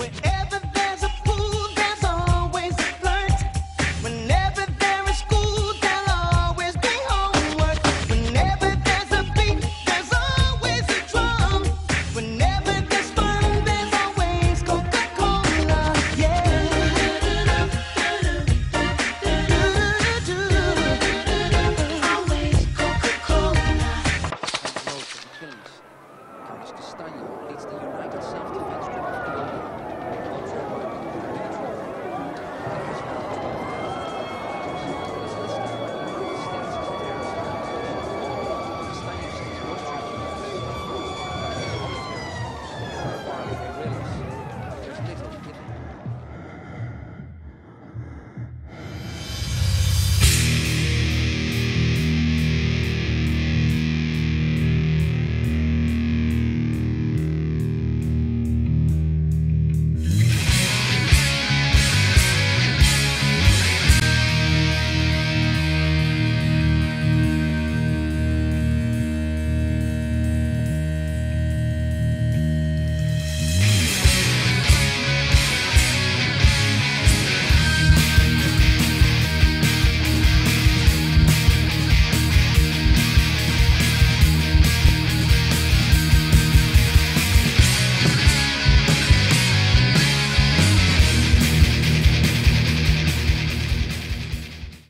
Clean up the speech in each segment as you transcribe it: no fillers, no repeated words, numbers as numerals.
Wherever there's a pool, there's always a flirt. Whenever there is school, there'll always be homework. Whenever there's a beat, there's always a drum. Whenever there's fun, there's always Coca-Cola. Yeah. Always Coca-Cola. Leads the United Self-Defense Group of Colombia.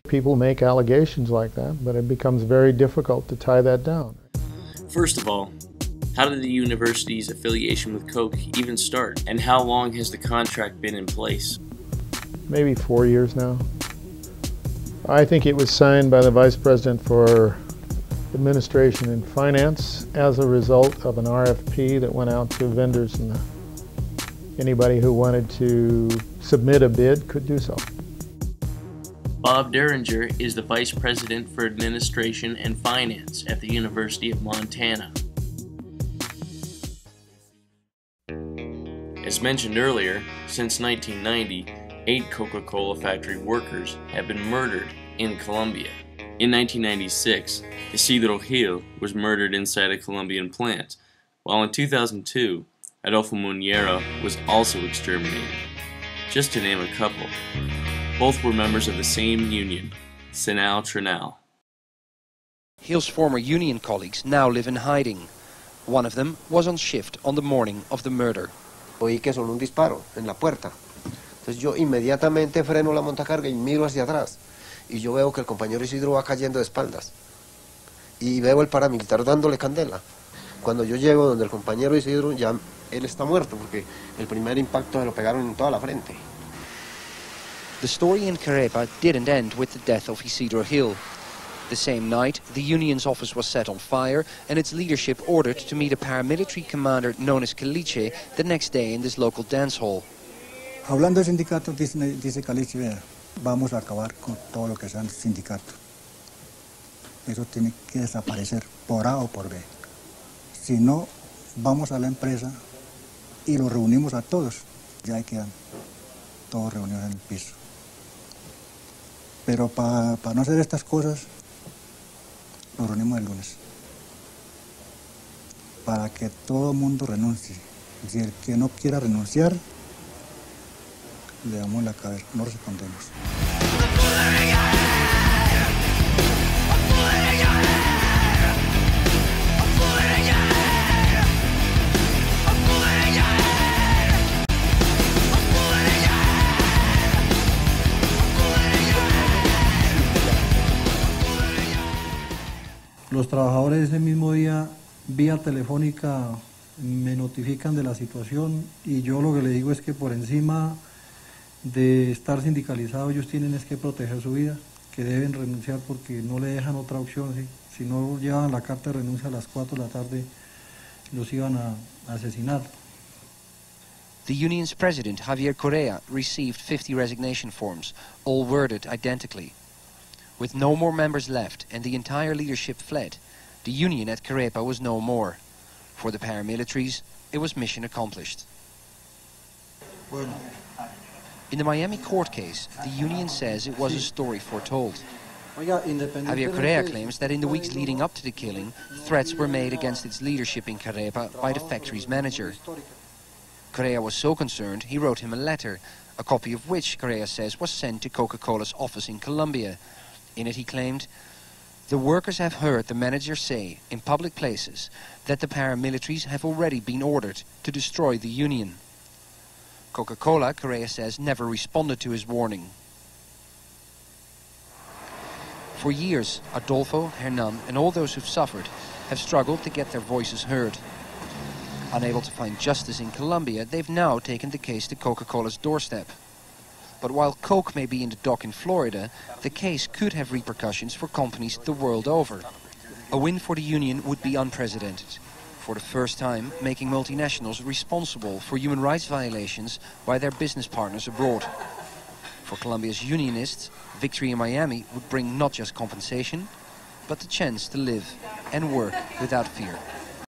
People make allegations like that, but it becomes very difficult to tie that down. First of all, how did the university's affiliation with Coke even start? And how long has the contract been in place? Maybe 4 years now. I think it was signed by the Vice President for Administration and Finance as a result of an RFP that went out to vendors, and anybody who wanted to submit a bid could do so. Bob Derringer is the Vice President for Administration and Finance at the University of Montana. As mentioned earlier, since 1990, 8 Coca-Cola factory workers have been murdered in Colombia. In 1996, Isidro Gil was murdered inside a Colombian plant, while in 2002, Adolfo Muñera was also exterminated, just to name a couple. Both were members of the same union, Sinal Trinal. Gil's former union colleagues now live in hiding. One of them was on shift on the morning of the murder. Oí que sonó un disparo en la puerta. Entonces yo inmediatamente freno la montacarga y miro hacia atrás. Y yo veo que el compañero Isidro va cayendo de espaldas. Y veo el paramilitar dándole candela. Cuando yo llego donde el compañero Isidro, ya él está muerto porque el primer impacto se lo pegaron en toda la frente. The story in Carepa didn't end with the death of Isidro Gil. The same night, the union's office was set on fire and its leadership ordered to meet a paramilitary commander known as Caliche the next day in this local dance hall. Hablando de sindicatos, dice Caliche, vea, vamos a acabar con todo lo que sean sindicatos. Eso tiene que desaparecer por A o por B. Si no, vamos a la empresa y los reunimos a todos. Ya ahí quedan todos reunidos en el piso. Pero para no hacer estas cosas, nos reunimos el lunes. Para que todo el mundo renuncie. Si el que no quiera renunciar, le damos la cabeza, no respondemos. Los trabajadores ese mismo día, vía telefónica, me notifican de la situación y yo lo que le digo es que por encima de estar sindicalizados ellos tienen es que proteger su vida, que deben renunciar porque no le dejan otra opción. ¿Sí? Si no llevan la carta de renuncia a las 4 de la tarde, los iban a asesinar. The union's president, Javier Correa, received 50 resignation forms, all worded identically. With no more members left and the entire leadership fled, the union at Carepa was no more. For the paramilitaries, it was mission accomplished. In the Miami court case, the union says it was a story foretold. Javier Correa claims that in the weeks leading up to the killing, threats were made against its leadership in Carepa by the factory's manager. Correa was so concerned, he wrote him a letter, a copy of which Correa says was sent to Coca-Cola's office in Colombia. In it he claimed, "The workers have heard the manager say in public places that the paramilitaries have already been ordered to destroy the union." Coca-Cola, Correa says, never responded to his warning. For years, Adolfo, Hernan and all those who've suffered have struggled to get their voices heard. Unable to find justice in Colombia, they've now taken the case to Coca-Cola's doorstep. But while Coke may be in the dock in Florida, the case could have repercussions for companies the world over. A win for the union would be unprecedented, for the first time making multinationals responsible for human rights violations by their business partners abroad. For Colombia's unionists, victory in Miami would bring not just compensation, but the chance to live and work without fear.